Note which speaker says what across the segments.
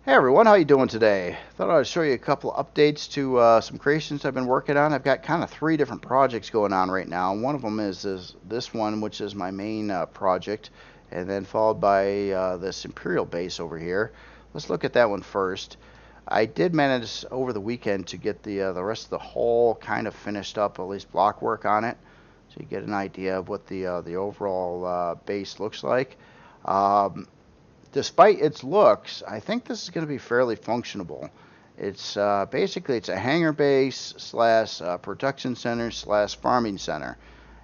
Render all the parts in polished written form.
Speaker 1: Hey everyone, how you doing today? Thought I'd show you a couple updates to some creations I've been working on. I've got kind of three different projects going on right now. One of them is this one, which is my main project, and then followed by this Imperial base over here. Let's look at that one first. I did manage over the weekend to get the rest of the hull kind of finished up, at least block work on it, so you get an idea of what the overall base looks like. Um, Despite its looks, I think this is going to be fairly functional. It's basically it's a hangar base slash production center slash farming center,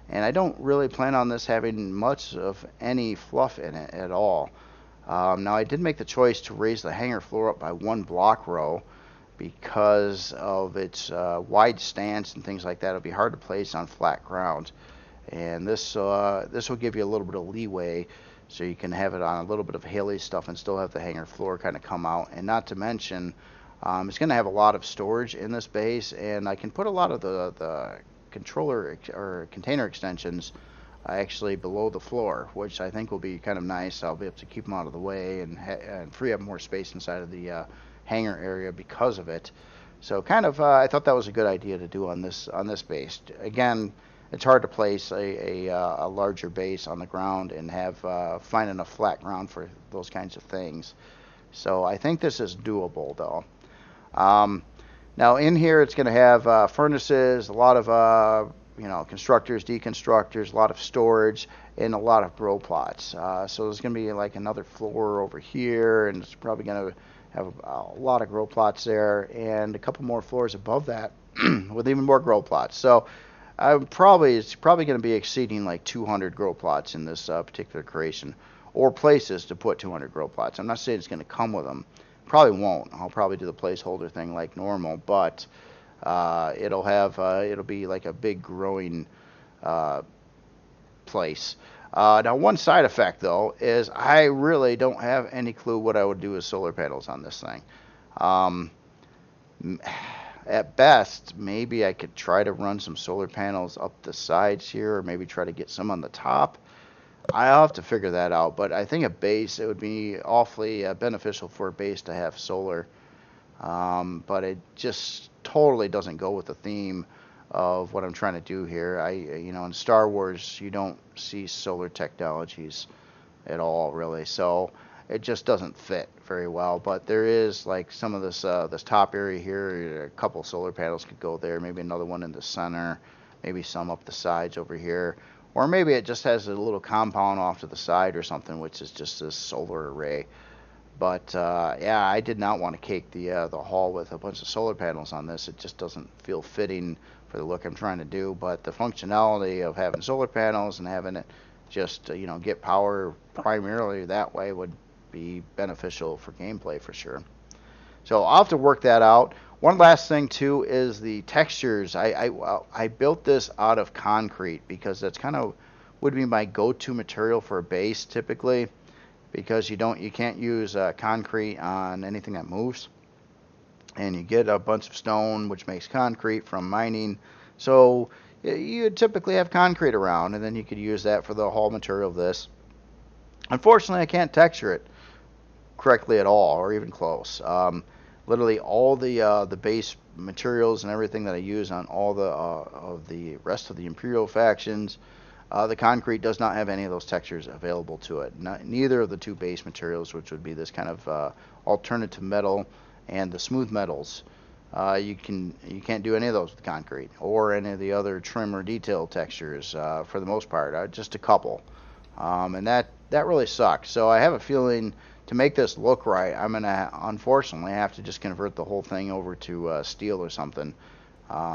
Speaker 1: and I don't really plan on this having much of any fluff in it at all. Now I did make the choice to raise the hangar floor up by one block row because of its wide stance and things like that. It'll be hard to place on flat ground, and this will give you a little bit of leeway so you can have it on a little bit of Haley stuff and still have the hangar floor kind of come out. And not to mention, it's going to have a lot of storage in this base, and I can put a lot of the controller or container extensions actually below the floor, which I think will be kind of nice. I'll be able to keep them out of the way and free up more space inside of the hangar area because of it. So kind of, I thought that was a good idea to do on this base. Again, it's hard to place a larger base on the ground and have find enough flat ground for those kinds of things. So I think this is doable though. Um, Now in here it's going to have furnaces, a lot of constructors, deconstructors, a lot of storage, and a lot of grow plots. So there's going to be like another floor over here, and it's probably going to have a lot of grow plots there, and a couple more floors above that with even more grow plots. So it's probably going to be exceeding like 200 grow plots in this particular creation, or places to put 200 grow plots. I'm not saying it's going to come with them. Probably won't. I'll probably do the placeholder thing like normal, but it'll be like a big growing uh, place. Now, one side effect though is I really don't have any clue what I would do with solar panels on this thing. Um, at best, maybe I could try to run some solar panels up the sides here, or maybe try to get some on the top. I'll have to figure that out, but I think it would be awfully beneficial for a base to have solar. But it just totally doesn't go with the theme of what I'm trying to do here. In Star Wars, you don't see solar technologies at all, really. So it just doesn't fit very well. But there is like some of this top area here. A couple solar panels could go there. Maybe another one in the center. Maybe some up the sides over here. Or maybe it just has a little compound off to the side or something, which is just this solar array. But yeah, I did not want to cake the hall with a bunch of solar panels on this. It just doesn't feel fitting for the look I'm trying to do. But the functionality of having solar panels and having it just get power primarily that way would be beneficial for gameplay for sure. So I'll have to work that out. One last thing too is the textures. I built this out of concrete because that's kind of would be my go-to material for a base typically, because you can't use concrete on anything that moves, and you get a bunch of stone which makes concrete from mining. So you would typically have concrete around, and then you could use that for the hull material of this. Unfortunately, I can't texture it correctly at all, or even close. Literally all the base materials and everything that I use on all of the rest of the Imperial factions, the concrete does not have any of those textures available to it. Neither of the two base materials, which would be this kind of alternative metal and the smooth metals. You can't do any of those with concrete or any of the other trim or detail textures for the most part. Just a couple, and that really sucks. So I have a feeling to make this look right, I'm gonna unfortunately have to just convert the whole thing over to steel or something,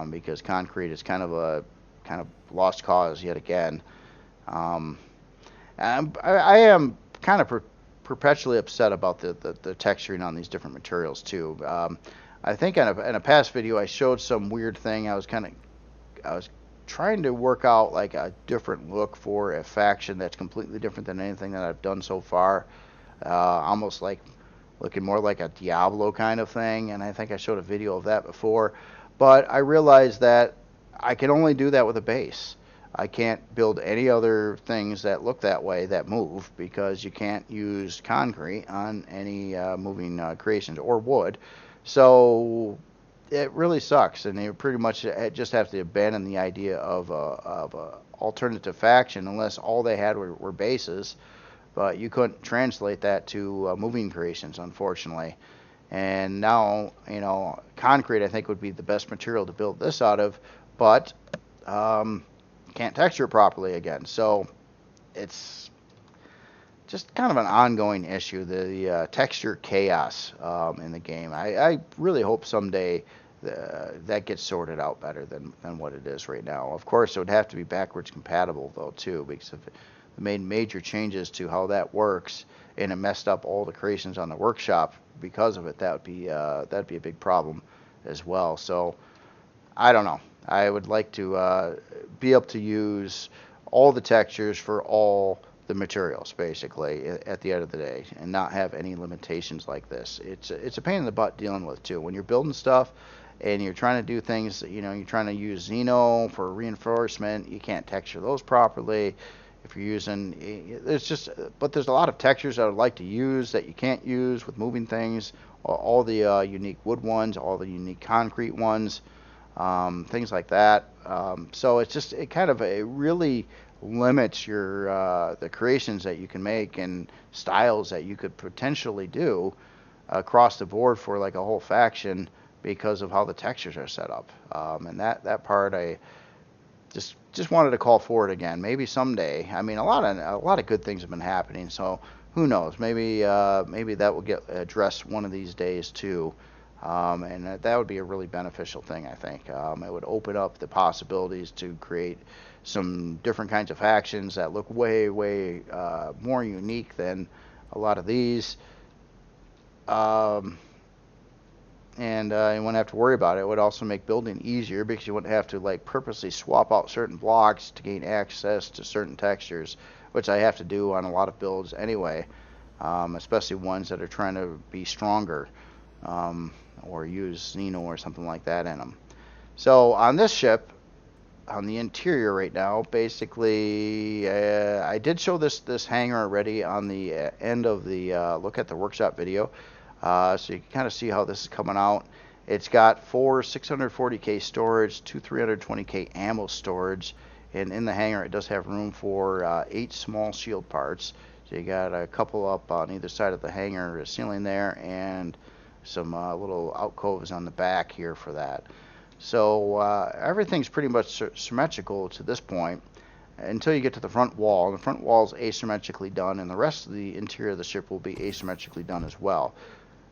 Speaker 1: because concrete is kind of lost cause yet again. Um, I am kind of perpetually upset about the texturing on these different materials too. I think in a past video I showed some weird thing. I was trying to work out like a different look for a faction that's completely different than anything that I've done so far. Almost like looking more like a Diablo kind of thing, and I think I showed a video of that before. But I realized that I can only do that with a base. I can't build any other things that look that way that move because you can't use concrete on any moving creations or wood. So it really sucks, and they pretty much just have to abandon the idea of a alternative faction unless all they had were bases. But you couldn't translate that to moving creations, unfortunately. And now, concrete I think would be the best material to build this out of, but um, can't texture it properly again. So it's just kind of an ongoing issue, the texture chaos in the game. I really hope someday that gets sorted out better than what it is right now. Of course, it would have to be backwards compatible, though, too, because if it made major changes to how that works and it messed up all the creations on the workshop because of it, that'd be a big problem as well. So I don't know. I would like to be able to use all the textures for all the materials, basically, at the end of the day, and not have any limitations like this. It's a pain in the butt dealing with, too. When you're building stuff and you're trying to do things, you're trying to use Xeno for reinforcement, you can't texture those properly. If you're using, but there's a lot of textures I would like to use that you can't use with moving things, all the unique wood ones, all the unique concrete ones, things like that. So it kind of it really limits your the creations that you can make and styles that you could potentially do across the board for like a whole faction because of how the textures are set up. And that part I just wanted to call for it again. Maybe someday. I mean, a lot of good things have been happening, so who knows? Maybe that will get addressed one of these days too. And that would be a really beneficial thing, I think. It would open up the possibilities to create some different kinds of factions that look way, way more unique than a lot of these. And you wouldn't have to worry about it. It would also make building easier because you wouldn't have to like purposely swap out certain blocks to gain access to certain textures, which I have to do on a lot of builds anyway, especially ones that are trying to be stronger. Or use Xeno or something like that in them. So on this ship, on the interior right now, basically, I did show this hangar already on the end of the look at the workshop video, so you can kind of see how this is coming out. It's got 4 640K storage, 2 320K ammo storage, and in the hangar it does have room for 8 small shield parts. So you got a couple up on either side of the hangar ceiling there, and some little alcoves on the back here for that. So everything's pretty much symmetrical to this point until you get to the front wall. The front wall is asymmetrically done, and the rest of the interior of the ship will be asymmetrically done as well.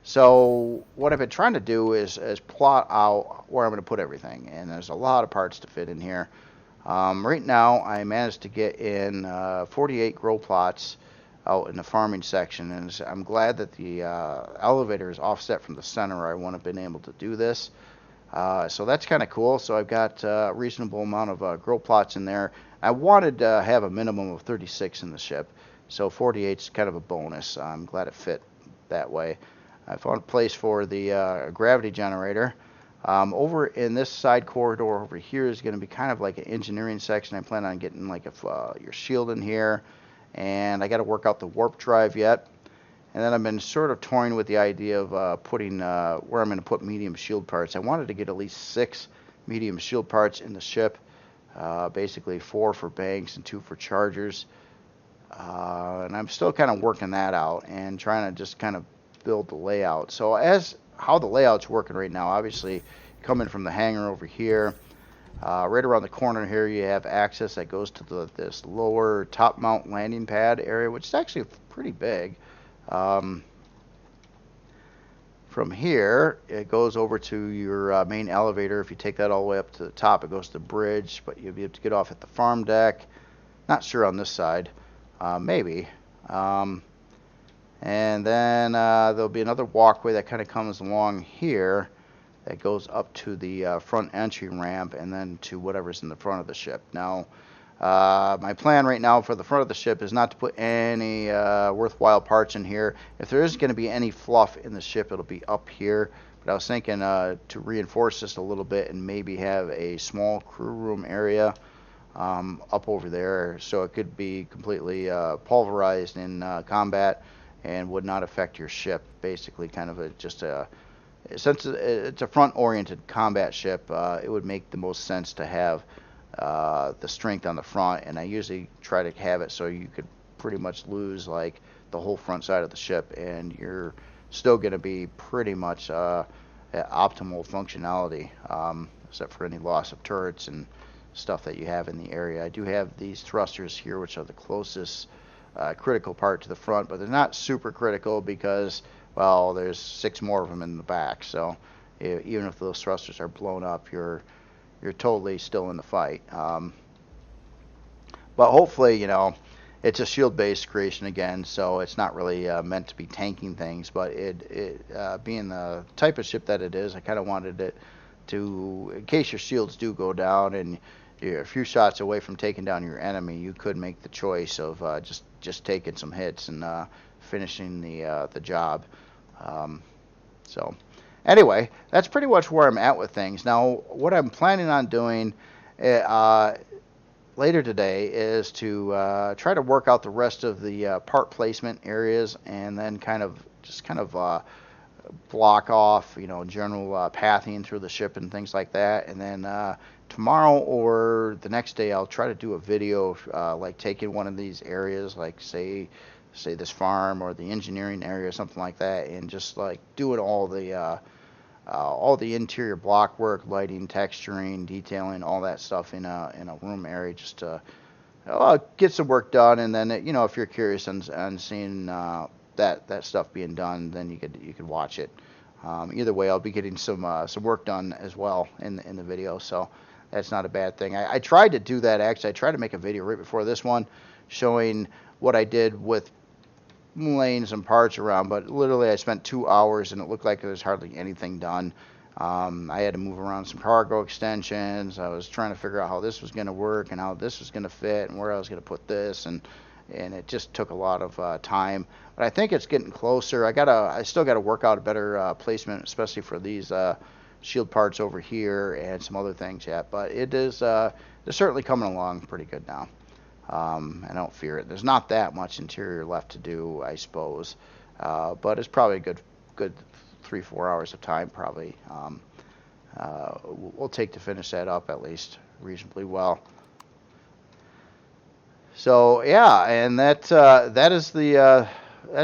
Speaker 1: So what I've been trying to do is plot out where I'm going to put everything, and there's a lot of parts to fit in here. Right now I managed to get in 48 grow plots out in the farming section, and I'm glad that the elevator is offset from the center. I wouldn't have been able to do this, so that's kind of cool. So I've got a reasonable amount of grow plots in there. I wanted to have a minimum of 36 in the ship, so 48 is kind of a bonus. I'm glad it fit that way. I found a place for the gravity generator. Over in this side corridor over here is going to be kind of like an engineering section. I plan on getting like your shield in here. And I got to work out the warp drive yet. And then I've been sort of toying with the idea of putting where I'm going to put medium shield parts. I wanted to get at least 6 medium shield parts in the ship, basically 4 for banks and 2 for chargers. And I'm still kind of working that out and trying to just kind of build the layout. So how the layout's working right now, obviously coming from the hangar over here, right around the corner here you have access that goes to this lower top mount landing pad area, which is actually pretty big. From here it goes over to your main elevator. If you take that all the way up to the top, it goes to the bridge, but you'll be able to get off at the farm deck. Not sure on this side, maybe. And then there'll be another walkway that kind of comes along here that goes up to the front entry ramp and then to whatever's in the front of the ship. Now, my plan right now for the front of the ship is not to put any worthwhile parts in here. If there is going to be any fluff in the ship, it'll be up here. But I was thinking to reinforce this a little bit and maybe have a small crew room area up over there, so it could be completely pulverized in combat and would not affect your ship. Basically, kind of just a since it's a front-oriented combat ship, it would make the most sense to have the strength on the front, and I usually try to have it so you could pretty much lose like the whole front side of the ship, and you're still going to be pretty much at optimal functionality, except for any loss of turrets and stuff that you have in the area. I do have these thrusters here, which are the closest critical part to the front, but they're not super critical because, well, there's 6 more of them in the back. So even if those thrusters are blown up, you're totally still in the fight. But hopefully, it's a shield-based creation again, so it's not really meant to be tanking things. But being the type of ship that it is, I kind of wanted it to, in case your shields do go down and you're a few shots away from taking down your enemy, you could make the choice of just taking some hits and finishing the job. So anyway, that's pretty much where I'm at with things. Now, what I'm planning on doing later today is to try to work out the rest of the part placement areas, and then kind of block off, general pathing through the ship and things like that. And then tomorrow or the next day, I'll try to do a video like taking one of these areas, like say this farm or the engineering area or something like that, and just like doing all the interior block work, lighting, texturing, detailing, all that stuff in a room area, just to get some work done. And then if you're curious on seeing that stuff being done, then you could watch it. Either way, I'll be getting some work done as well in the video, so that's not a bad thing. I tried to do that, actually. I tried to make a video right before this one showing what I did with laying some parts around, but literally I spent 2 hours and it looked like there was hardly anything done. I had to move around some cargo extensions. I was trying to figure out how this was going to work and how this was going to fit and where I was going to put this, and it just took a lot of time. But I think it's getting closer. I still got to work out a better placement, especially for these shield parts over here and some other things yet. But it's certainly coming along pretty good now. I don't fear it. There's not that much interior left to do, I suppose, but it's probably a good 3-4 hours of time probably we'll take to finish that up, at least reasonably well. So yeah, and that's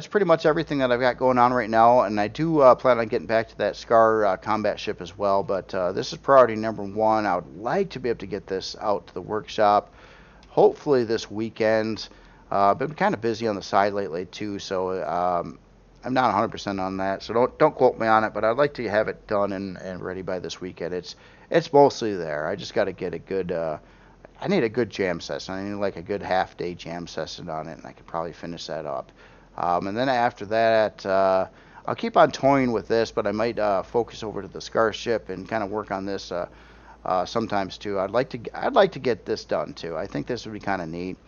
Speaker 1: pretty much everything that I've got going on right now, and I do plan on getting back to that Scar combat ship as well, but this is priority number 1. I would like to be able to get this out to the workshop hopefully this weekend. Been kind of busy on the side lately too, so I'm not 100% on that, so don't quote me on it, but I'd like to have it done and ready by this weekend. It's mostly there. I just got to get a good I need a good jam session. I need like a good half-day jam session on it, and I could probably finish that up. And then after that, I'll keep on toying with this, but I might focus over to the Scar ship and kind of work on this sometimes too. I'd like to get this done too. I think this would be kind of neat.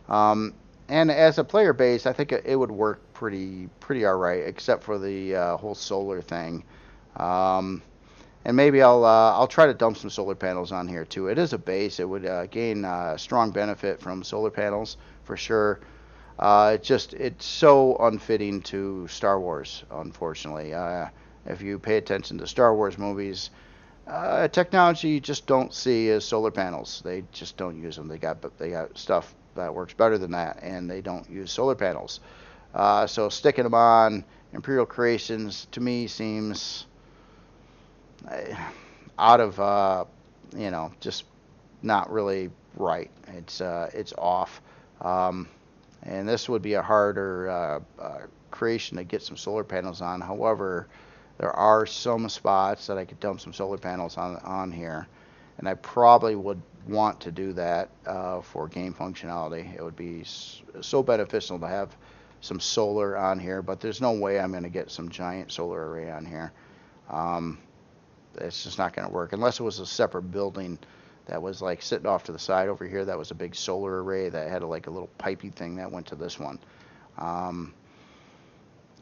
Speaker 1: And as a player base, I think it would work pretty all right, except for the whole solar thing. And maybe I'll try to dump some solar panels on here too. It is a base. It would gain strong benefit from solar panels for sure. It's so unfitting to Star Wars, unfortunately. If you pay attention to Star Wars movies, technology you just don't see as solar panels. They just don't use them. They got stuff that works better than that, and they don't use solar panels. So sticking them on Imperial creations to me seems out of just not really right. It's off. And this would be a harder creation to get some solar panels on. However, there are some spots that I could dump some solar panels on here, and I probably would want to do that for game functionality. It would be so beneficial to have some solar on here, but there's no way I'm going to get some giant solar array on here. It's just not going to work unless it was a separate building that was like sitting off to the side over here. That was a big solar array that had like a little pipey thing that went to this one.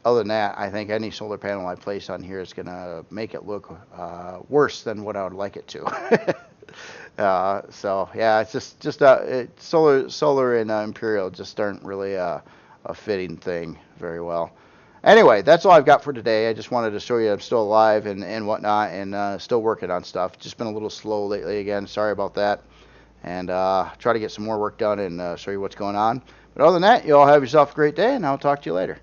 Speaker 1: Other than that, I think any solar panel I place on here is going to make it look worse than what I would like it to. So yeah, it's just solar and Imperial just aren't really a fitting thing very well. Anyway, that's all I've got for today. I just wanted to show you I'm still alive and whatnot, and still working on stuff. Just been a little slow lately again. Sorry about that. And try to get some more work done and show you what's going on. But other than that, you all have yourself a great day, and I'll talk to you later.